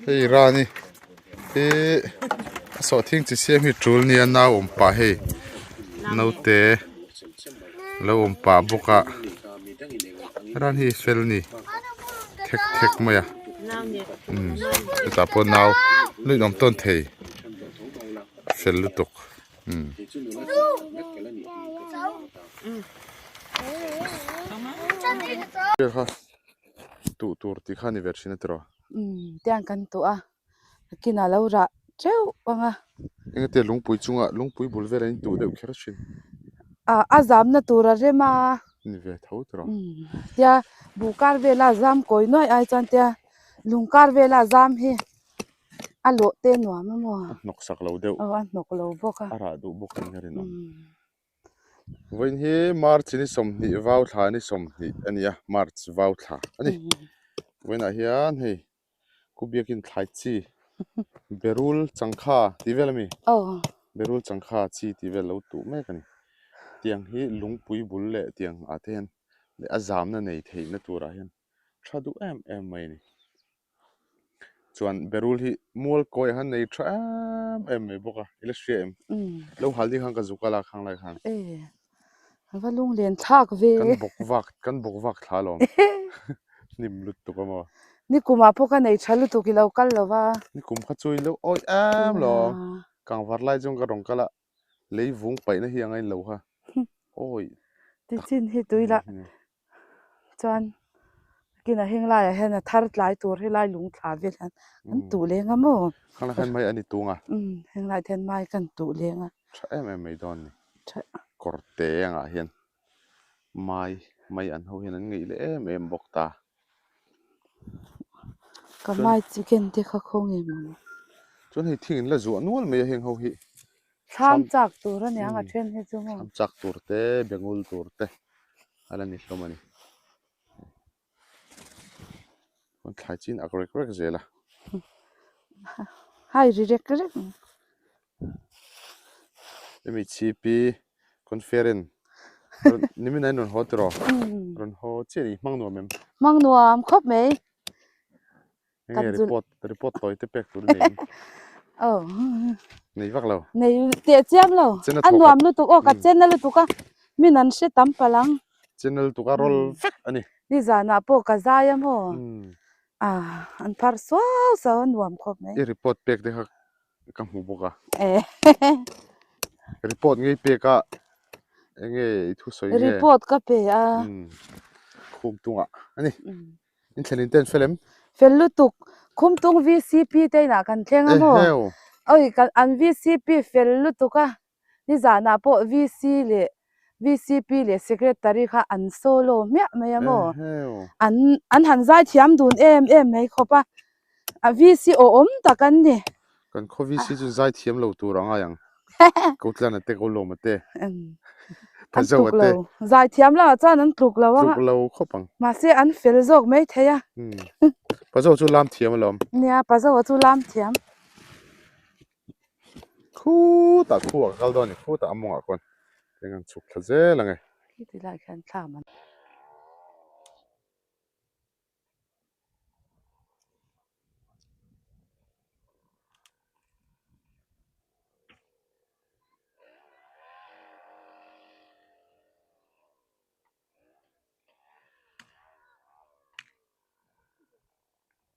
hei rani he so thing chi siam hi trul ni an naw pa hei no te lo pa boka ran hi fel ni thek maya ta po naw lui nom ton thei fel lutuk ha tu tur ti khani version tro tiang kan tu a kina lo ra treu anga eng te lungpui chunga lungpui bulver in tu deuh khera shin azam na tura rema ni ve tho tro tia bukar vela zam koi noi ai chan tia lungkar vela zam hi alo te no ma mo nok sak lo deuh an nok lo boka ara du bokan herin voin hi march ni somni vau thla ni somni ania march vau thla ani voin a hian hei kubiakin thlai chi berul changkha tivelami berul changkha chi tivel lo tu mek ani tiang hi lungpui bul le tiang athen le azam na nei thei na tura hian thadu em mai ni chuan berul hi mol koi han nei tha em mai boka illustrate em lo haldi khang ka zukala khang lai khan va lung len thak ve kan bok wak thla lom nim lut tu ka mo ni kuma phoka nei thalu tu ki lo kal lova ni kum kha chui lo oi am lo kangvar lai jong ka rong kala lei vung pai na hi angai lo ha oi ti chin hi tuila chuan kina hing lai a hena thar tlai tur hi lai lung thla ve han an tu lenga mo khana khan mai ani tunga hing lai then mai kan tu lenga tha em mai don ni korte anga hian mai an ho hian an ngei le em bok ta kamai chicken te kha khong em chuan hei thingin la zu anual mai heng ho hi tham chak tur ani anga then hi chu mo tham chak tur te bengul tur te ala ni hlomani kon thai chin akrek rek zela hai ri rek rek emi chipi konferen nimi nai non hotro ron ho cheni mangno mem mangnuam khop mei nge report toy te pek tur nei nei vak lo nei te chiam lo an nuam lu tu o ka chen na lu tu ka min an she tam palang channel tu ka rol fek ani ni za na po ka zaya mo an par so so nuam khop mei e report pek de ha ka mu boka report ngei pe ka enge thu soi nge report ka pe khum tunga ani in thlin ten felem fellu tuk khum tung vcp te na kan thlenga mo oi kan an vcp fellu tuka ni za na po vcp le secretary kha an solo mya maya mo an han zai thiam dun em mai khopa a vc o om takan ni kan kho vc chu zai thiam lo tur anga yang kotlana te ko lo mate an tuk lo zai thiam la chan an tuk lo tuk lo khopang ma se an fel jok mai theya pazo chu lam thiam lom nia pazo chu lam thiam khu ta khu kal do ni khu ta amonga kon tengan chuk thaze lange ki ti lai khan thla man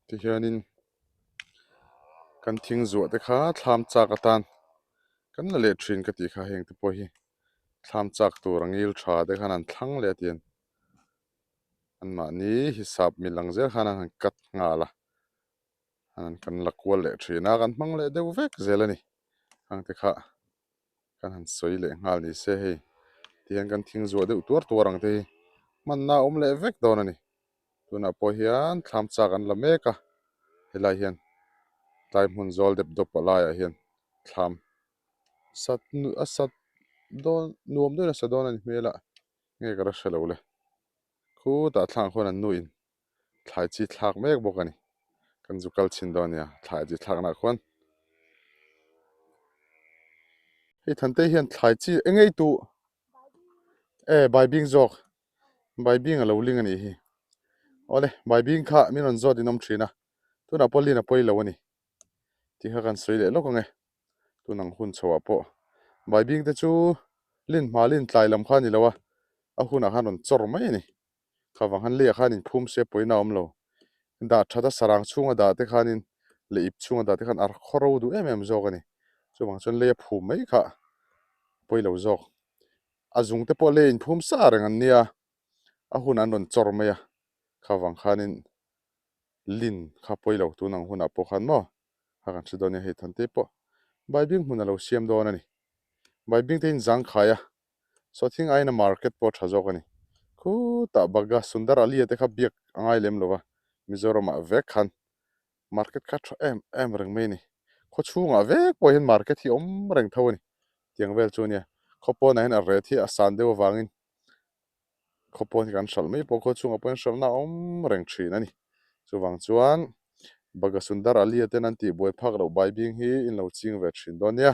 ti hianin kan thing zu te kha thlam chak atan kan la le thin ka ti kha heng te po hi thlam chak tur angil tha te khan an thlang le tian an ma ni hisab milang zel khan an kat nga la an kan lakwal le thina kan mang le deuh vek zelani ang te kha kan han soi le ngal ni se hei tian kan thing zu deuh tur ang te man na om le vek don ani tuna po hian thlam chak an la meka helai hian tlai hmun zol dep dop ala ya hian thlam sat don nuam do na sa don ani mela nge kara shalo le khu ta thlang khon an nuin thlai chi thlak mek bok ani kan zukal chin don ya thlai chi thlak na khon hei thante hian thlai chi engei tu baibing jok baibing alo ling ani hi ole Baibing kha min on zo dinom thina tu na polina poilo ani ti kha kan soi le lo ko nge tu nang hun chowa po Baibing te chu lin ma lin tlai lam kha ni lawa a huna han on chor mai ni khawang han le khan in phum se poina om lo da thada sarang chunga da te khan in le ip chunga da te khan ar khoro du em zo gani chuwang chon le phum mai kha poilo zo azung te po le in phum sa rang an nia a hun an on chor mai a khawang khan in lin kha poilo tu nang huna po khan mo ha kan chidon he than te po Baibing huna lo siam do na ni Baibing te in jang khaya so thing aina market po thajo gani khu ta baga sundar ali te kha biak angai lem lova mizoram a vek khan market ka tha em reng me ni kho chunga vek po hin market hi om reng thawani tiang vel chunia khopo na hin a re thi a san deu wangin khopo hi kan shal mai po kho chunga po shal na om reng thin ani chuwang chuan baga sundar ali te nan ti boi phak lo Baibing hi in lo ching ve thin don ya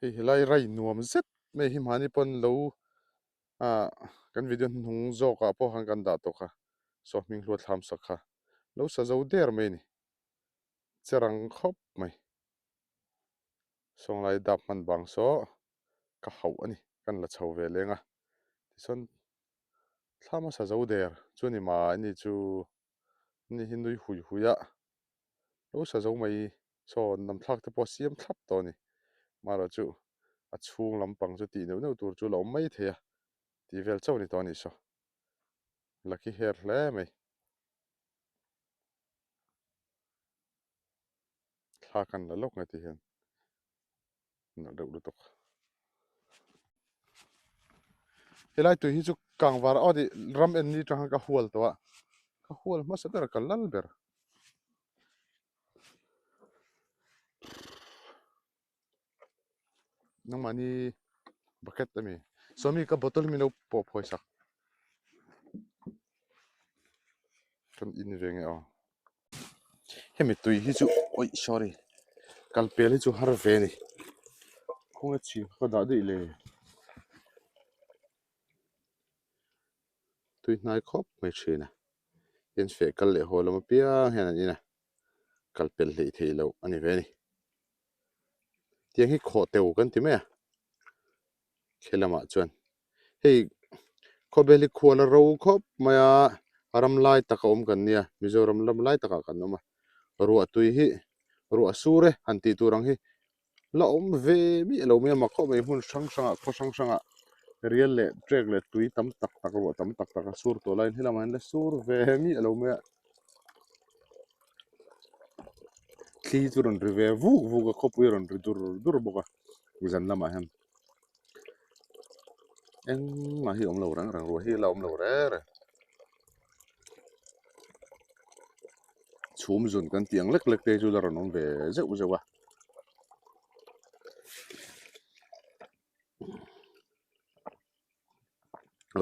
hilai rai nuam zet me hi mani pon lo a kan video hung zo ka po hang kan da to kha so ming hluat tham sakha lo sa zo der me ni cherang khop mai song lai dap man bang so ka hau ani kan la chho ve lenga son thlama sa zo der chuni ma ani chu ni hindui hui huya lo sa zo mai so nam thlak te po siam thlap to ni maro chu a chung lampang chu ti neu neu tur chu lo mai theya ti vel chaw ni to ni so lucky hair hle mai thla kan la lok ngati hian na deuh lu tok helai tu hi chu kangvar odi ram en ni tang ka hual to ka hual ma saber ka lal ber nang mani bucket ami so mi ka bottle mi no po phoi sak kan in venge a hemi tu hi chu oi sorry kal pel hi chu har ve ni khonga chi kha da dei le tui nai khop mai thina yen fe kal le holo ma pia hian ani na kal pel hlei thei lo ani ve ni tiang hi kho teu kan ti me khelama chuan hei kho beli khuala ro khop maya aram lai taka om kan nia mizoram lam lai taka kan oma ruwa tui hi ruwa sure han ti turang hi la om ve mi lo me ma kho mai hun sang sanga kho sang sanga real le trek le tui tam tak tak ruwa tam tak tak sur to line hilam han le sur ve mi lo me thli churon rive vu vu ka kho puiron ri dur dur boka izan lama hem eng ma hi om lo rang rang ruwa hi la om lo re chum zun kan tiang lek lek te chu la ron om ve zeu zewa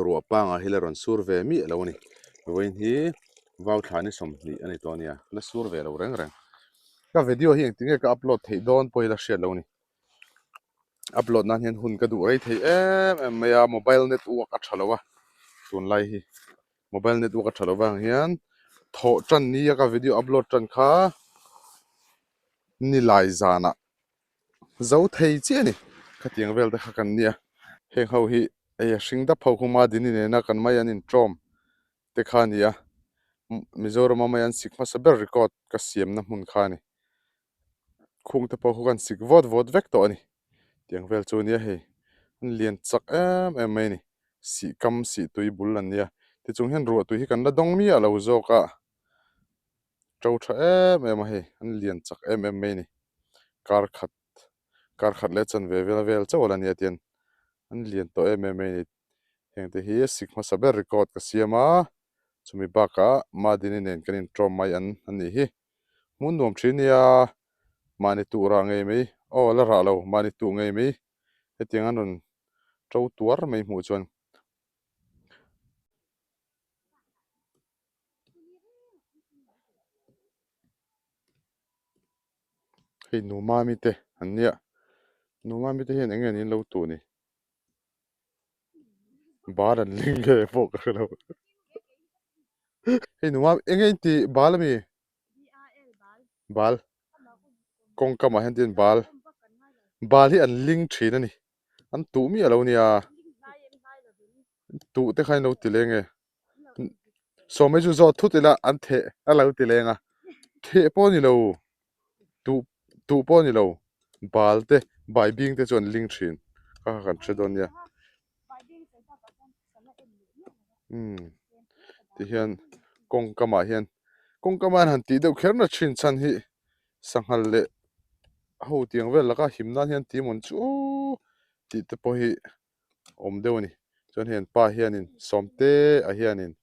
ruwa panga hilaron sur ve mi lo ni voin hi vau thani som ni ani to nia la sur ve lo reng reng ka video hi tinge ka upload thei don poila share lo ni upload nan hian hun ka du rei thei em maya mobile network a thalowa tun lai hi mobile network a thalowa hian tho tran ni ka video upload tran kha ni lai zana zo thei che ni khatiang vel ta kha kan nia heng ho hi ai hring da phau khuma dini ne na kan mai anin trom te kha nia Mizoram amayan sikma saber record ka siam na hmun kha ni khung te po kan sik vot vot vek to ani tiang vel chu nia hei an lian chak em mai ni si kam si tui bul an nia ti chung hian ru tu hi kan la dong mi a lo zo ka tro tha em hei an lian chak em mai ni kar khat kar khat le chan ve vel vel chaw la nia tian an lian to em mai ni heng te hi sikma saber record ka siama chumi baka ma dinin nen kanin trom mai an ani hi mun nuam thinia mani tu ra ngei mai o la ra lo mani tu ngei mai hetiang anon tro tuar mai mu chuan hei nu ma mi te an nia nu ma mi te hian engen in lo tu ni bar an ling ge fo ka lo hei nuwa engei ti bal mi bal kong kama hen tin bal hi an ling thin ani an tu mi alo nia tu te khai no ti lenge so me ju zo thu ti la an the alo ti lenga the po ni lo tu tu po ni lo bal te bai bing te chon ling thin ka kan chedon nia ti hian kong kama hian kong kama han ti deuh kher na thin chan hi sanghal le ho tiang vel laka himna hian ti mon chu ti te po hi om deuh ni chuan hian pa hianin somte a hianin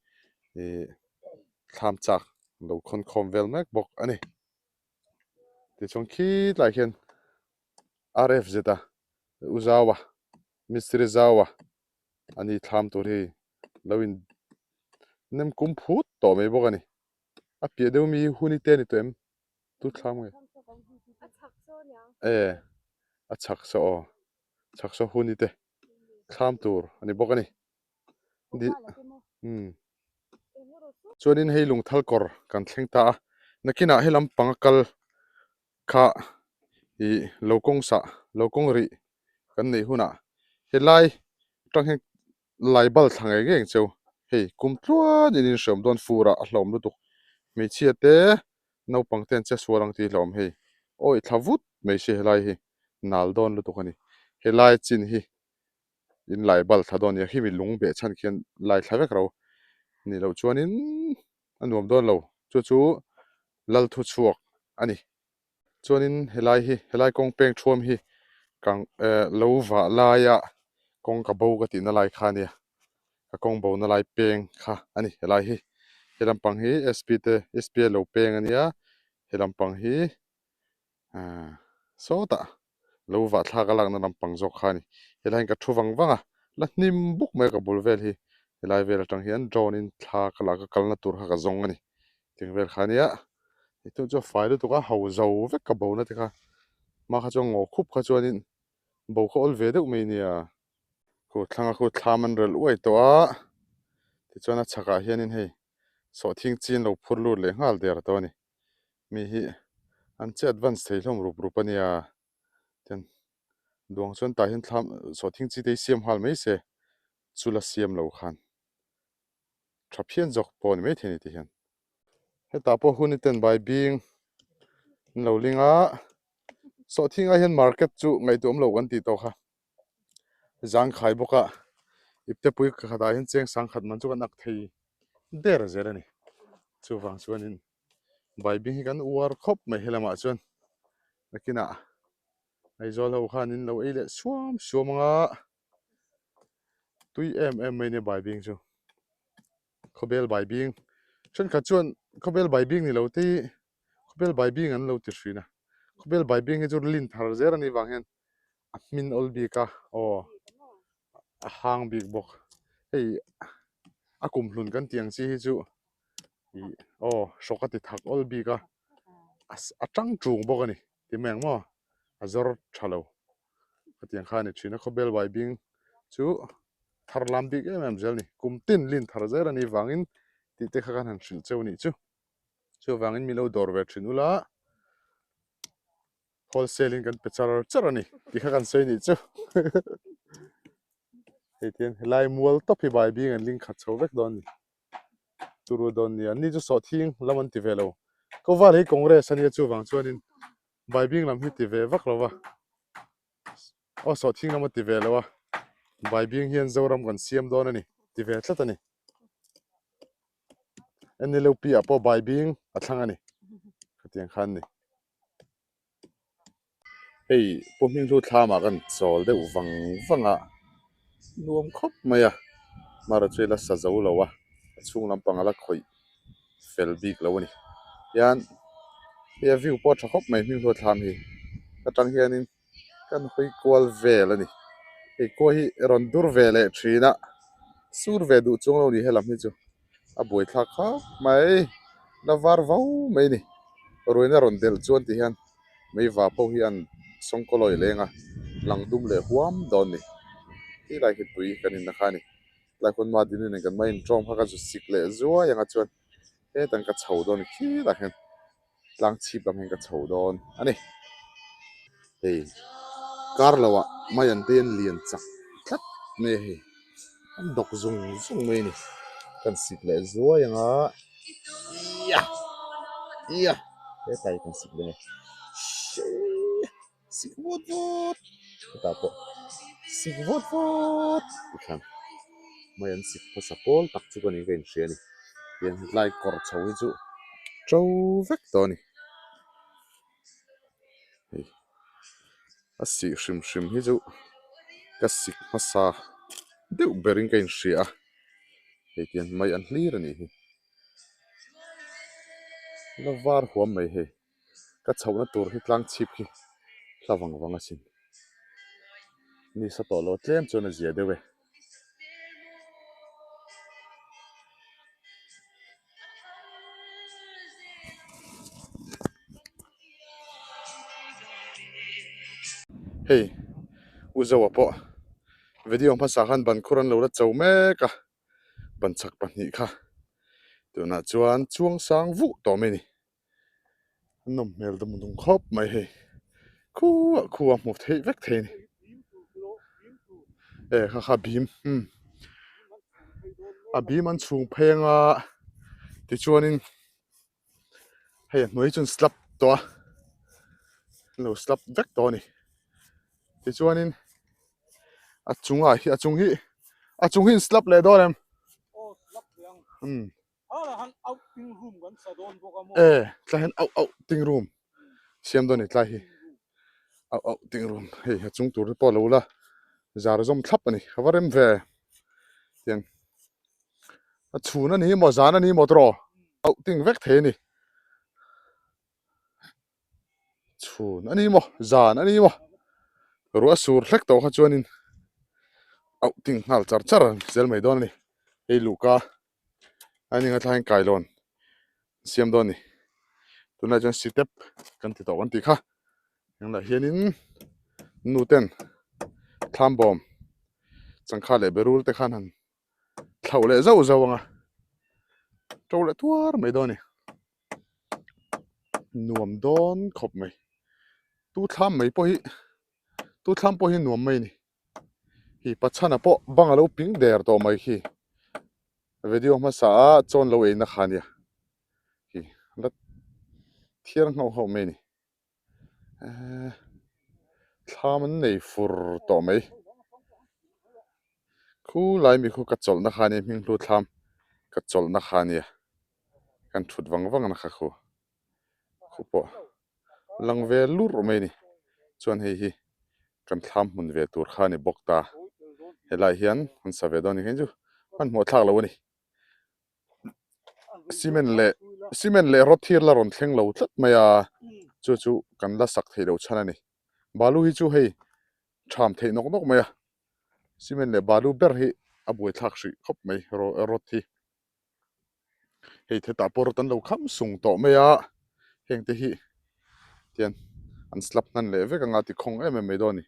thlam chak lo khon khom vel mek bok ani ti chong khi lai hian rf zeta uzawa mistri zawa ani thlam tur hi loin nem kum phut to mai bok ani a pia deuh mi huni te ni to em tu thlam nge a chak so huni te thlam tur ani bok ani di chuanin hei lung thal kor kan thleng ta nakina he lampang kal kha hi lokong sa lokong ri kan nei huna helai tang he lai bal thangai ge cheu hei kum tlua din shom don fura a hlom lu tu me chia te no pangten che suarang ti hlom hei oi thavut me se helai hi nal don lu tu khani helai chin hi in lai bal thadon ya hi mi lung be chan khian lai thavek ro ni lo chuanin anuam don lo chu lal thu chuak ani chuanin helai kong peng thuam hi kang lo wa la ya kong ka bo ka ti na lai kha nia ka kong bo na lai peng kha ani helai hi helam pang hi sp te sp lo peng ania helam pang hi so ta lo wa thla ka lak na lam pang zok kha ni helai ka thu wang wanga la hnim buk me ka bul vel hi helai vel atang hian drone in thla ka la ka kal na tur ha ka zong ani ting vel kha nia itu cho file tu ka hau zo vek ka bo na ti kha ma kha chong ngo khup kha chuanin bo kha ol ve deuh mai nia ko thlanga ko thlam an rel uai to a ti chuan a chhakah hianin hei so thing chin lo phur lut le ngal der to ni mi hi an che advance thei hlom rup rup ania ten duang chuan ta hian thlam so thing chi te siam hal mai se chula siam lo khan thaphian jok pon mai theni ti hian heta po huni ten bai bing lo linga so thing a hian market chu ngai tu om lo kan ti to kha zang khai boka ipte pui khada hin cheng sang khat man chu kan ak thei der zera ni chu wang chuanin bai bing hi kan uar khop mai helama chuan nakina ai zol ho khanin lo eile suam suamanga tui em mai ne bai bing chu khobel bai bing chen kha chuan khobel bai bing ni lo ti khobel bai bing an lo ti hrina khobel bai bing hi chu lin thar zera ni wang hen a min ol bi ka o a hang big bok ei a kum hlun kan tiang chi hi chu i sokati thak ol bi ka atang chung bok ani ti meng mo azor thalo atiang kha ni thina khobel bai bing chu thar lam big em zel ni kum tin lin thar zera ni wangin ti te kha kan han hrin cheu ni chu wangin milo dor ve thinula wholesaling kan pechar charani ti kha kan sei ni chu heitian helai mual to phi bai bing an ling khat chho vek don ni turu don ni ani chu so thing laman ti velo ko war hi congress ani chu wang chuanin bai bing lam hi ti ve vak lowa o so thing lam ti ve lowa bai bing hian zoram kan siam don ani ti ve thlat ani eni lo pi apo bai bing a thlang ani khatiang khan ni hei poming lu thlama kan chol de wang wanga nuam khop maya mara chela sa zo lowa chung lampang ala khoi fel big lo ani yan ya view po tha khop mai hming lu thlam hi atang hianin kan hoi kual vel ani hei ko hi ron dur vele thina sur ve du chung lo ni helam hi chu a boi thla kha mai na var vau mai ni roina ron del chuan ti hian mai va po hi an songkoloi lenga langdum le huam don ni ti lai hi tui kanin na khani lai kon ma din ni kan mai trom ha ka chu sik le zuwa yang a chuan tan ka chho don khi da hen tlang chip lam hen ka chho don ani hei karlawa mayan ten lian chak tlat me he an dok zung zung me ni kan sik le zo yanga ya ya he tai kan sik le sik vot vot ta po sik vot vot kan mayan sik pasapol tak chu kan in sheni yen lai kor chawi chu trâu vek to ni a si shim shim hi chu ka sik masa deuh berin kain hria hei tian mai an hlir ani hi la var huam mai he ka chhouna tur hi tlang chip hi hlavang wanga sin ni sa to lo tlem chona zia dewe hei uzawa po video masa han ban khuran lo la chau me ka ban chak pahnih kha tuna chuan chuang sang vu to me ni nom mel dum dung khop mai he khu mu thei vek thei ni e kha kha bim a bim an chung phenga ti chuanin hei noi chun slap to lo slap vek to ni ti chuanin a chung hi slap le do lem tla hen au ting room siam do ni tla hi au ting room hei a chung tur po lo la zar zom thlap ani hawarem ve tian a chuna ni mo zana ni mo tro au ting vek the ni chun ani mo zan ani mo ru asur thlek to kha chuanin au ting hal char char sel mai don ni ei luka ani nga thlain kailon siam don ni tuna jon sitep kan ti to kan ti kha yang la hianin nuten tham bom changkha le berul te khan han thlau le zau zau anga to le tuar mai don ni nuam don khop mai tu tham mai po hi tu tham po hi nuam mai ni hi pachana po bangalo ping der to mai hi video ma sa chon lo e na khania hi la thiar ngau ho mai ni tham an nei fur to mai khu lai mi khu ka chol na khania ming lu tham ka chol na khania kan thut wang wang na kha khu po lang ve lur mai ni chuan hei hi kan tham mun ve tur khani bokta helai hian an sa ve don ni hen ju an mo thak lo ni cement le rot thir la ron thleng lo tlat maya chu kan la sak thei lo chana ni balu hi chu hei tham thei nok nok maya cement le balu ber hi abui thak hri khop mai rot thi hei the ta por tan lo kham sung to maya heng te hi tian an slap nan le ve ka nga ti khong em mai do ni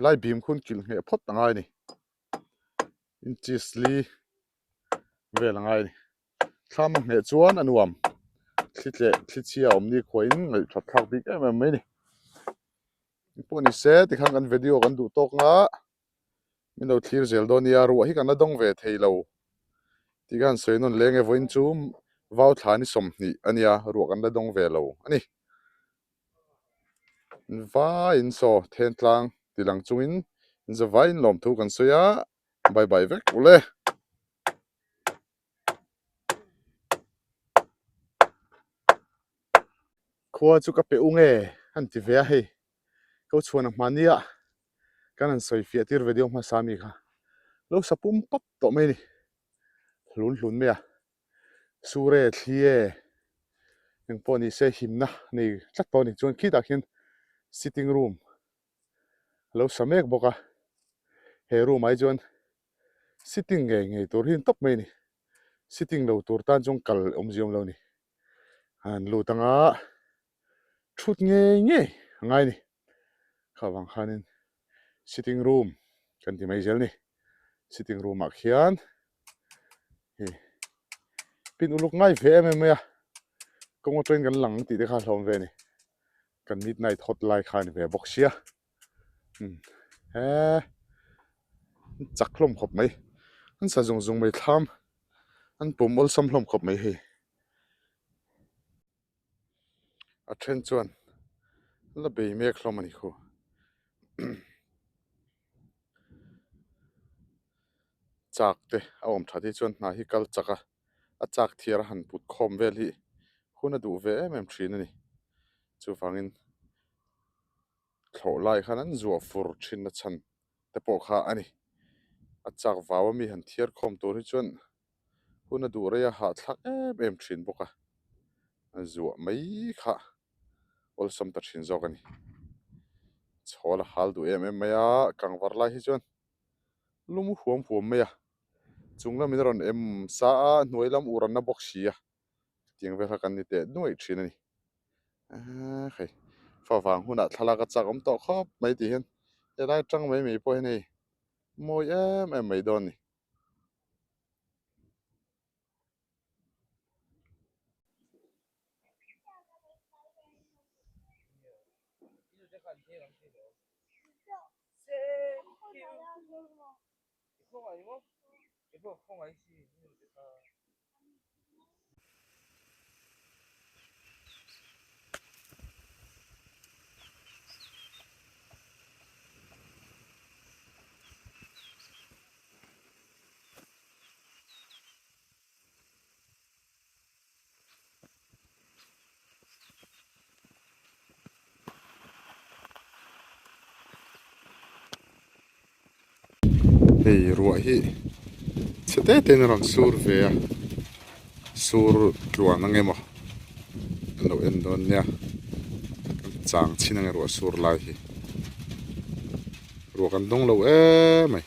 lai bim khun kil nge phot tangai ni in chisli ve langai ni thlam nge chuan anuam thlichia omni khoin ngal that thak bik em mai ni poni se ti khang kan video kan du tok nga mino thlir zel do nia ru hi kan adong ve theilo ti gan soinon lenge voin chu vau thani som ni ania ru kan adong ve lo ani va in so then tlang tilang chungin in za vain lom thu kan soya bye bye vek ule khua chu ka pe unge han ti ve he ko chuan mania kan an soi fia tir video ma sami kha lo sapum pap to me ni hlun me a sure thlie eng poni se himna nei tlat to ni chuan khi da khin sitting room lo samek boka he room ai chuan sitting nge tur hin top me ni sitting lo tur tan chung kal omjiom lo ni han lu tanga thut nge ngai ni khawang khanin sitting room kan ti mai zel ni sitting room a khian hi pin uluk ngai ve em ya kong train kan lang ti de kha hlom ve ni kan midnight hotline khan ve boxia he chak hlom khop mai an sa zung zung mai tham an pum ol sam hlom khop mai hi a then chuan la be mek hlom ani khu chak te a om thadi chuan na hi kal chaka a chak thiar han put khom vel hi khuna du ve em thin ani chu fangin thlo lai khan an zuwa fur thin na chan te po kha ani a chak wawa mi han thiar khom tur hi chuan khuna du re ha thlak em thin boka an zuwa mai kha ol sam ta thin zok ani chola hal du em maya kangvar lai hi chuan lumu huam huam maya chungla min ron em sa hnuailam uran na boxia tiang ve kan ni te nuai thin ani khai fa wang huna thalaka chak om to khop mai ti hen elai tang mai mi po nei moi em mai don ni hei ruah hi chete ten ron sur ve a sur tluan angemaw an lo en don nia chang chin ange ruah sur lai hi ruah kan dong lo mai